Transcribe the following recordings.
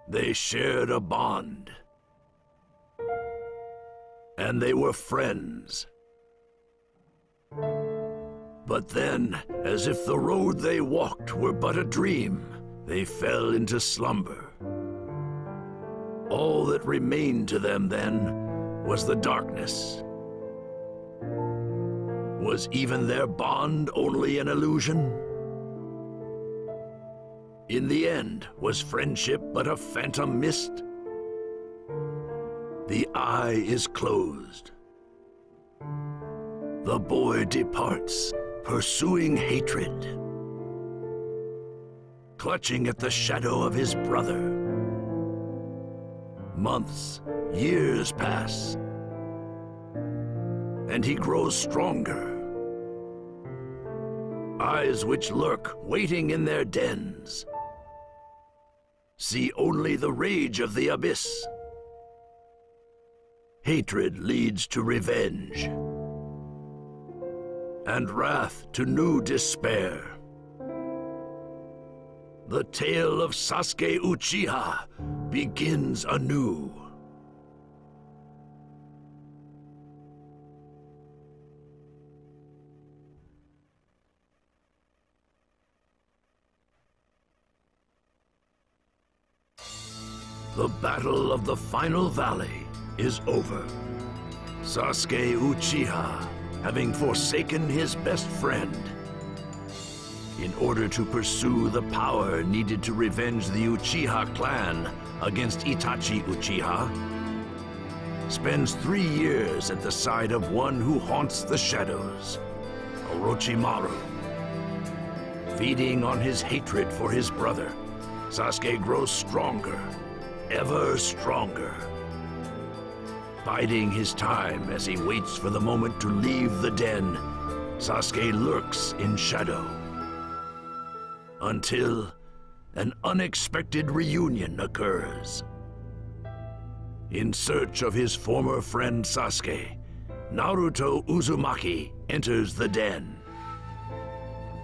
They shared a bond. And they were friends. But then, as if the road they walked were but a dream, they fell into slumber. All that remained to them then was the darkness. Was even their bond only an illusion? In the end, was friendship but a phantom mist? The eye is closed. The boy departs, pursuing hatred, clutching at the shadow of his brother. Months, years pass, and he grows stronger. Eyes which lurk, waiting in their dens, see only the rage of the abyss. Hatred leads to revenge, and wrath to new despair. The tale of Sasuke Uchiha begins anew. The battle of the final valley is over. Sasuke Uchiha, having forsaken his best friend, in order to pursue the power needed to revenge the Uchiha clan against Itachi Uchiha, spends 3 years at the side of one who haunts the shadows, Orochimaru. Feeding on his hatred for his brother, Sasuke grows stronger, ever stronger. Biding his time as he waits for the moment to leave the den, Sasuke lurks in shadow. Until an unexpected reunion occurs. In search of his former friend Sasuke, Naruto Uzumaki enters the den.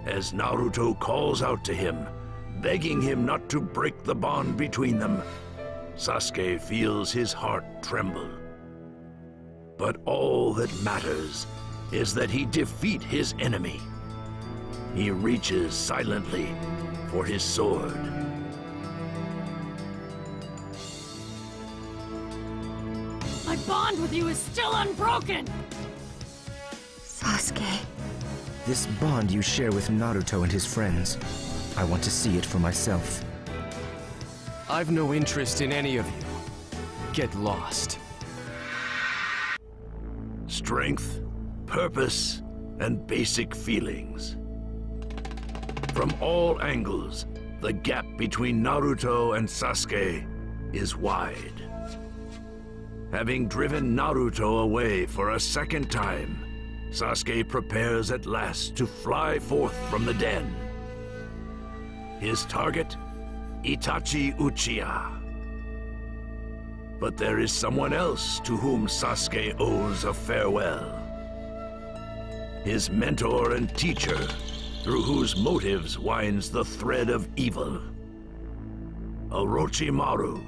As Naruto calls out to him, begging him not to break the bond between them, Sasuke feels his heart tremble. But all that matters is that he defeat his enemy. He reaches silently for his sword. My bond with you is still unbroken! Sasuke. This bond you share with Naruto and his friends, I want to see it for myself. I've no interest in any of you. Get lost. Strength, purpose, and basic feelings. From all angles, the gap between Naruto and Sasuke is wide. Having driven Naruto away for a second time, Sasuke prepares at last to fly forth from the den. His target? Itachi Uchiha. But there is someone else to whom Sasuke owes a farewell. His mentor and teacher, through whose motives winds the thread of evil. Orochimaru.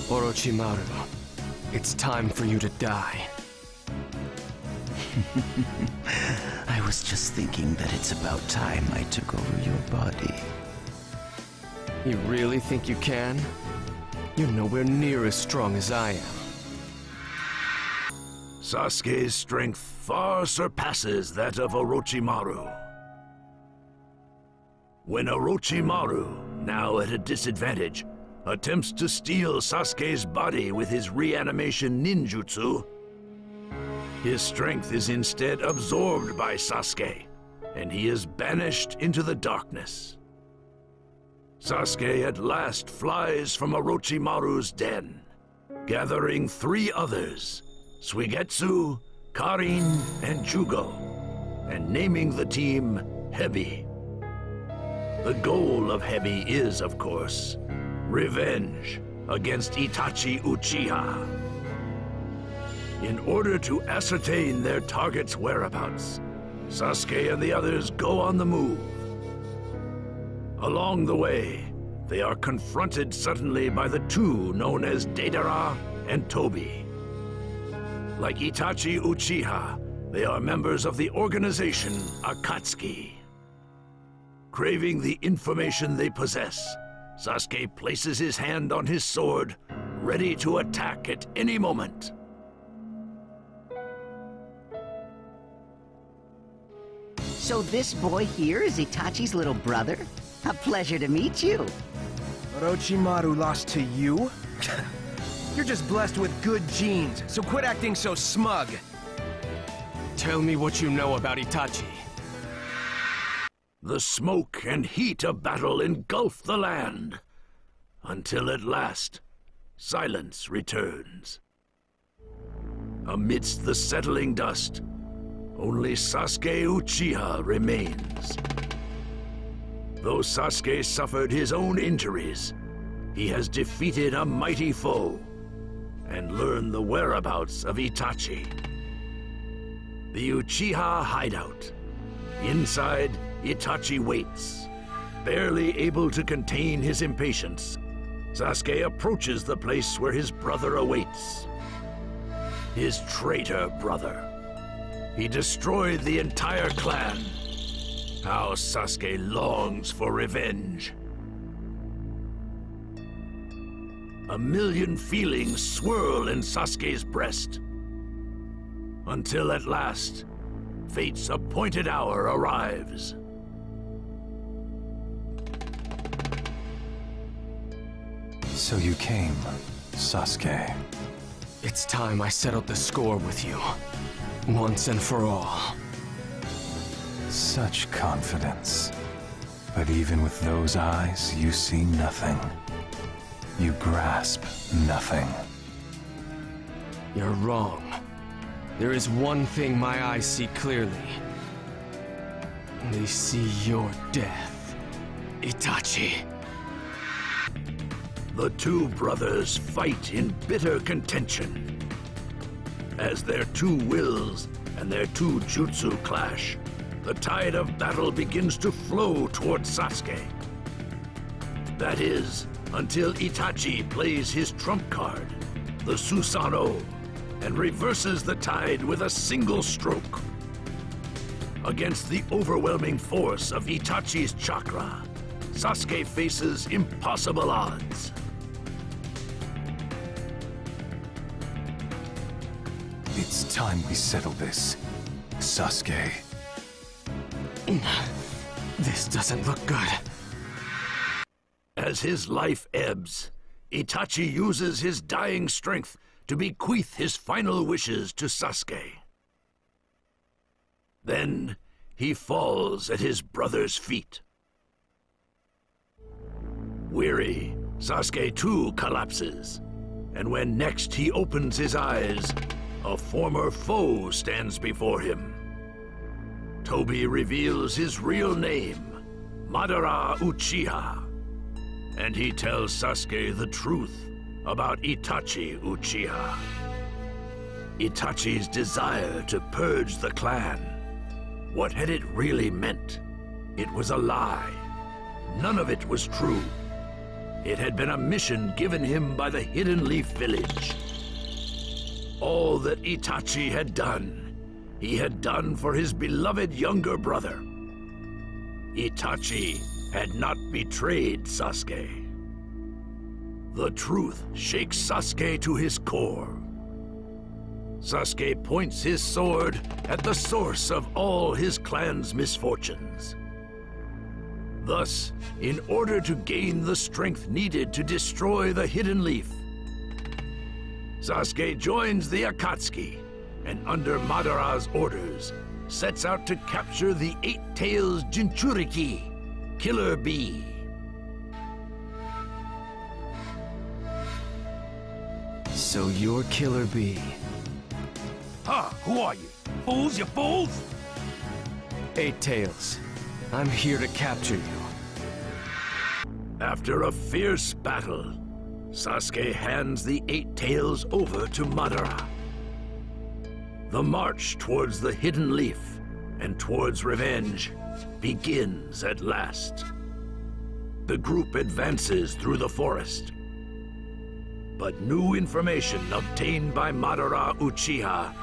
Orochimaru, it's time for you to die. I was just thinking that it's about time I took over your body. You really think you can? You're nowhere near as strong as I am. Sasuke's strength far surpasses that of Orochimaru. When Orochimaru, now at a disadvantage, attempts to steal Sasuke's body with his reanimation ninjutsu, his strength is instead absorbed by Sasuke, and he is banished into the darkness. Sasuke at last flies from Orochimaru's den, gathering 3 others, Suigetsu, Karin, and Jugo, and naming the team Hebi. The goal of Hebi is, of course, revenge against Itachi Uchiha. In order to ascertain their target's whereabouts, Sasuke and the others go on the move, Along the way, they are confronted suddenly by the two known as Deidara and Tobi. Like Itachi Uchiha, they are members of the organization Akatsuki. Craving the information they possess, Sasuke places his hand on his sword, ready to attack at any moment. So this boy here is Itachi's little brother? A pleasure to meet you. Orochimaru lost to you? You're just blessed with good genes, so quit acting so smug. Tell me what you know about Itachi. The smoke and heat of battle engulf the land, until at last, silence returns. Amidst the settling dust, only Sasuke Uchiha remains. Though Sasuke suffered his own injuries, he has defeated a mighty foe and learned the whereabouts of Itachi. The Uchiha hideout. Inside, Itachi waits. Barely able to contain his impatience, Sasuke approaches the place where his brother awaits. His traitor brother. He destroyed the entire clan. How Sasuke longs for revenge. A million feelings swirl in Sasuke's breast. Until at last, fate's appointed hour arrives. So you came, Sasuke. It's time I settled the score with you, once and for all. Such confidence. But even with those eyes, you see nothing. You grasp nothing. You're wrong. There is one thing my eyes see clearly. They see your death, Itachi. The two brothers fight in bitter contention. As their two wills and their two jutsu clash, the tide of battle begins to flow towards Sasuke. That is, until Itachi plays his trump card, the Susanoo, and reverses the tide with a single stroke. Against the overwhelming force of Itachi's chakra, Sasuke faces impossible odds. It's time we settle this, Sasuke. This doesn't look good. As his life ebbs, Itachi uses his dying strength to bequeath his final wishes to Sasuke. Then, he falls at his brother's feet. Weary, Sasuke too collapses, and when next he opens his eyes, a former foe stands before him. Tobi reveals his real name, Madara Uchiha, and he tells Sasuke the truth about Itachi Uchiha. Itachi's desire to purge the clan. What had it really meant? It was a lie. None of it was true. It had been a mission given him by the Hidden Leaf Village. All that Itachi had done, he had done for his beloved younger brother. Itachi had not betrayed Sasuke. The truth shakes Sasuke to his core. Sasuke points his sword at the source of all his clan's misfortunes. Thus, in order to gain the strength needed to destroy the Hidden Leaf, Sasuke joins the Akatsuki, and under Madara's orders, sets out to capture the Eight Tails Jinchuriki, Killer Bee. So you're Killer Bee. Huh, who are you? Fools, you fools? Eight Tails. I'm here to capture you. After a fierce battle, Sasuke hands the Eight Tails over to Madara. The march towards the Hidden Leaf and towards revenge begins at last. the group advances through the forest. But new information obtained by Madara Uchiha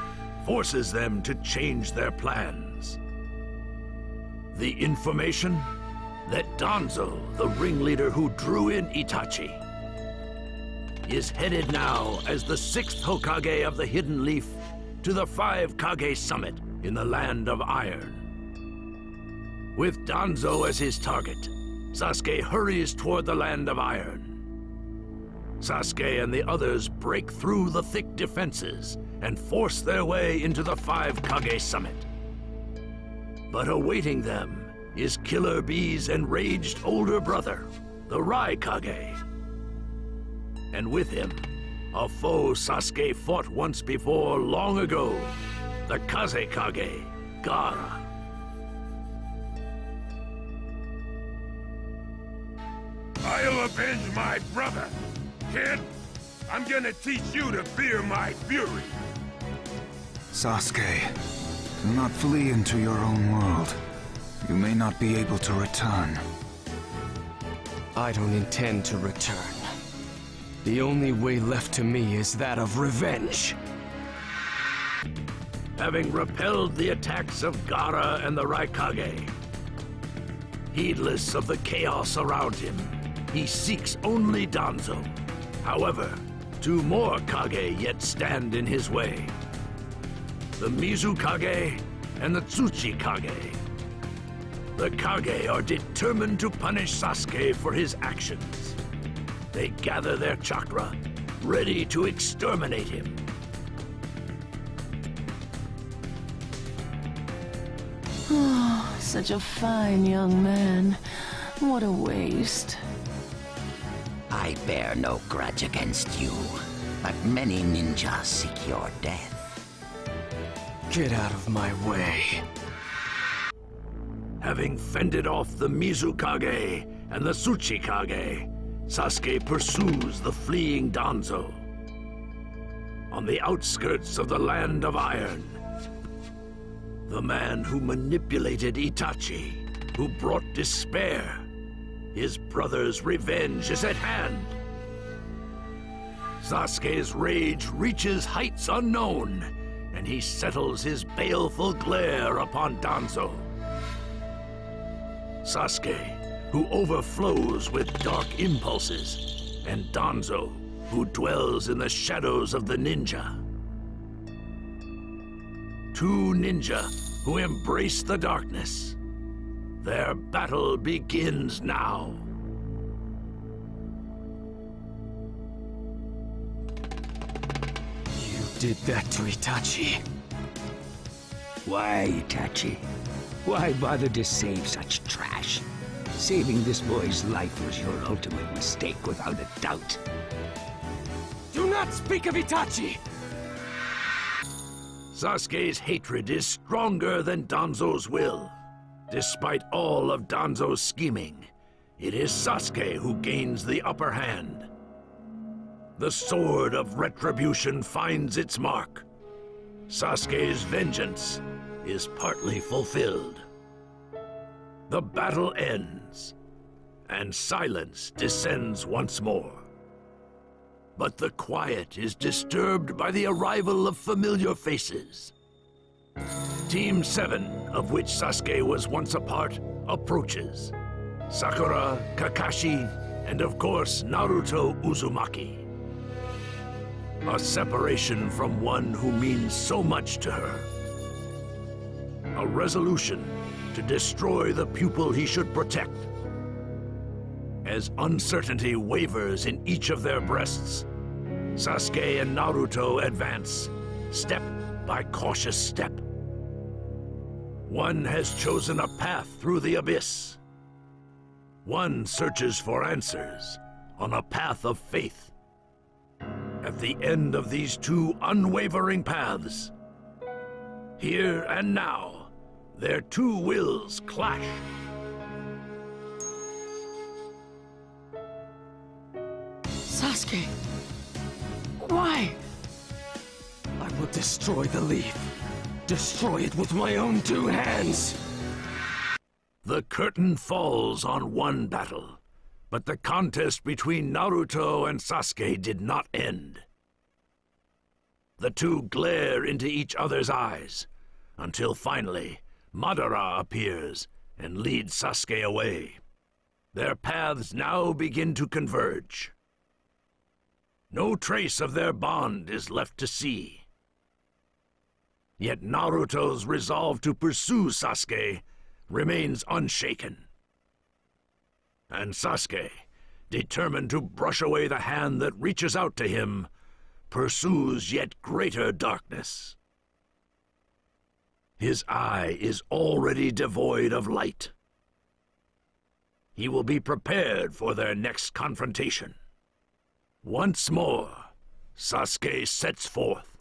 forces them to change their plans. The information that Danzo, the ringleader who drew in Itachi, is headed now as the 6th Hokage of the Hidden Leaf to the 5 Kage Summit in the Land of Iron. With Danzo as his target, Sasuke hurries toward the Land of Iron. Sasuke and the others break through the thick defenses and force their way into the 5 Kage Summit. But awaiting them is Killer Bee's enraged older brother, the Raikage. And with him, a foe Sasuke fought once before long ago, the Kazekage, Gaara. I'll avenge my brother, kid. I'm gonna teach you to fear my fury. Sasuke, do not flee into your own world. You may not be able to return. I don't intend to return. The only way left to me is that of revenge. Having repelled the attacks of Gaara and the Raikage, heedless of the chaos around him, he seeks only Danzo. However, 2 more Kage yet stand in his way. The Mizukage and the Tsuchikage. The Kage are determined to punish Sasuke for his actions. They gather their chakra, ready to exterminate him. Oh, such a fine young man. What a waste. I bear no grudge against you, but many ninjas seek your death. Get out of my way. Having fended off the Mizukage and the Tsuchikage, Sasuke pursues the fleeing Danzo. On the outskirts of the Land of Iron, the man who manipulated Itachi, who brought despair, his brother's revenge is at hand. Sasuke's rage reaches heights unknown, and he settles his baleful glare upon Danzo. Sasuke, who overflows with dark impulses, and Danzo, who dwells in the shadows of the ninja. 2 ninja who embrace the darkness. Their battle begins now. You did that to Itachi. Why, Itachi? Why bother to save such trash? Saving this boy's life was your ultimate mistake, without a doubt. Do not speak of Itachi! Sasuke's hatred is stronger than Danzo's will. Despite all of Danzo's scheming, it is Sasuke who gains the upper hand. The sword of Retribution finds its mark. Sasuke's vengeance is partly fulfilled. The battle ends, and silence descends once more. But the quiet is disturbed by the arrival of familiar faces. Team 7, of which Sasuke was once a part, approaches. Sakura, Kakashi, and of course Naruto Uzumaki. A separation from one who means so much to her. A resolution to destroy the pupil he should protect. As uncertainty wavers in each of their breasts, Sasuke and Naruto advance, step by cautious step. One has chosen a path through the abyss. One searches for answers on a path of faith. At the end of these 2 unwavering paths, here and now, their 2 wills clash. Sasuke, why? I will destroy the leaf. Destroy it with my own 2 hands. The curtain falls on one battle, But the contest between Naruto and Sasuke did not end. The two glare into each other's eyes, until finally, Madara appears and leads Sasuke away. Their paths now begin to converge. No trace of their bond is left to see. Yet Naruto's resolve to pursue Sasuke remains unshaken. And Sasuke, determined to brush away the hand that reaches out to him, pursues yet greater darkness. His eye is already devoid of light. He will be prepared for their next confrontation. Once more, Sasuke sets forth.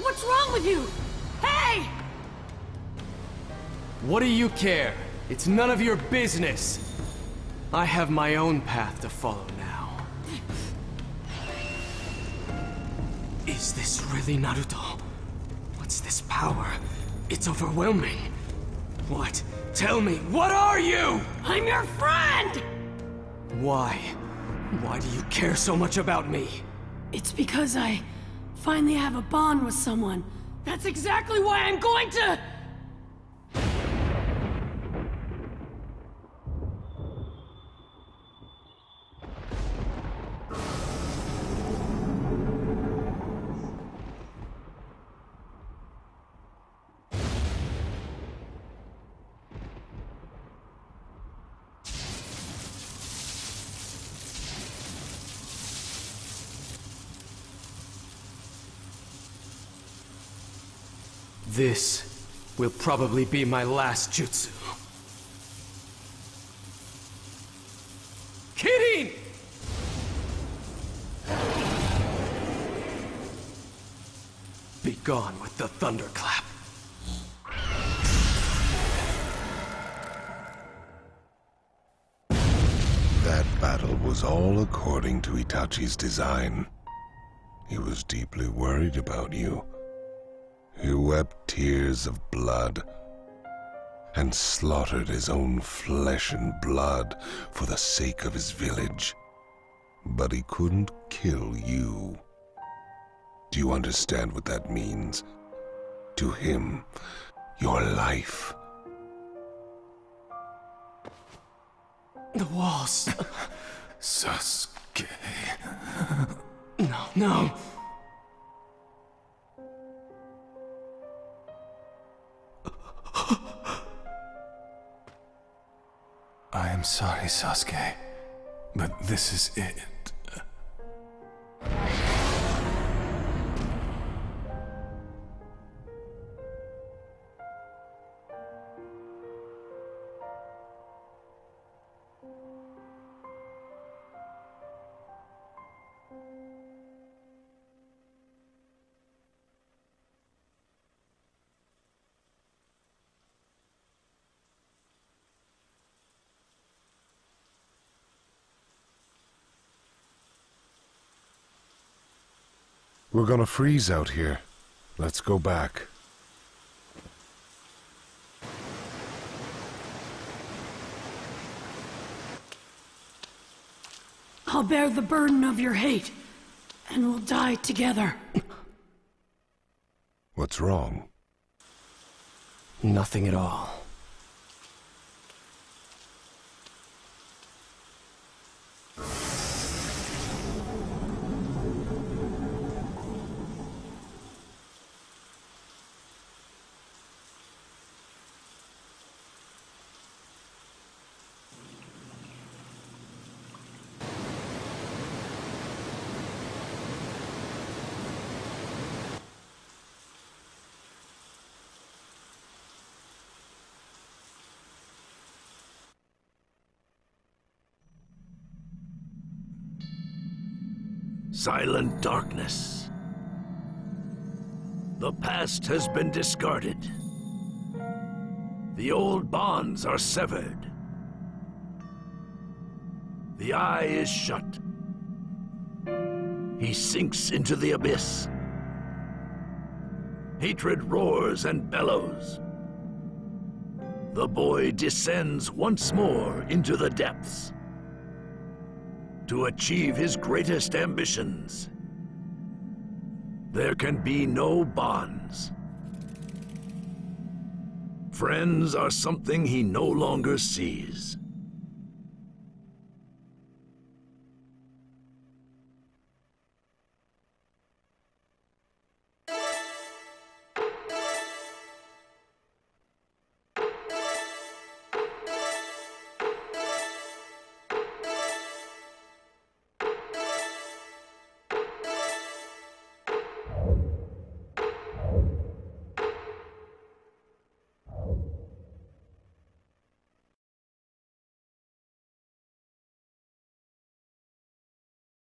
What's wrong with you? Hey! What do you care? It's none of your business. I have my own path to follow now. Is this really Naruto? What's this power? It's overwhelming. What? Tell me, what are you? I'm your friend! Why? Why do you care so much about me? It's because I finally have a bond with someone. That's exactly why I'm going to... This will probably be my last jutsu. Kidding! Be gone with the thunderclap. That battle was all according to Itachi's design. He was deeply worried about you. He wept tears of blood and slaughtered his own flesh and blood for the sake of his village. But he couldn't kill you. Do you understand what that means? To him, your life. The walls. Sasuke. No, no. I am sorry, Sasuke, but this is it. We're gonna freeze out here. Let's go back. I'll bear the burden of your hate, and we'll die together. What's wrong? Nothing at all. silent darkness. The past has been discarded. The old bonds are severed. The eye is shut. He sinks into the abyss. Hatred roars and bellows. The boy descends once more into the depths to achieve his greatest ambitions. There can be no bonds. Friends are something he no longer sees.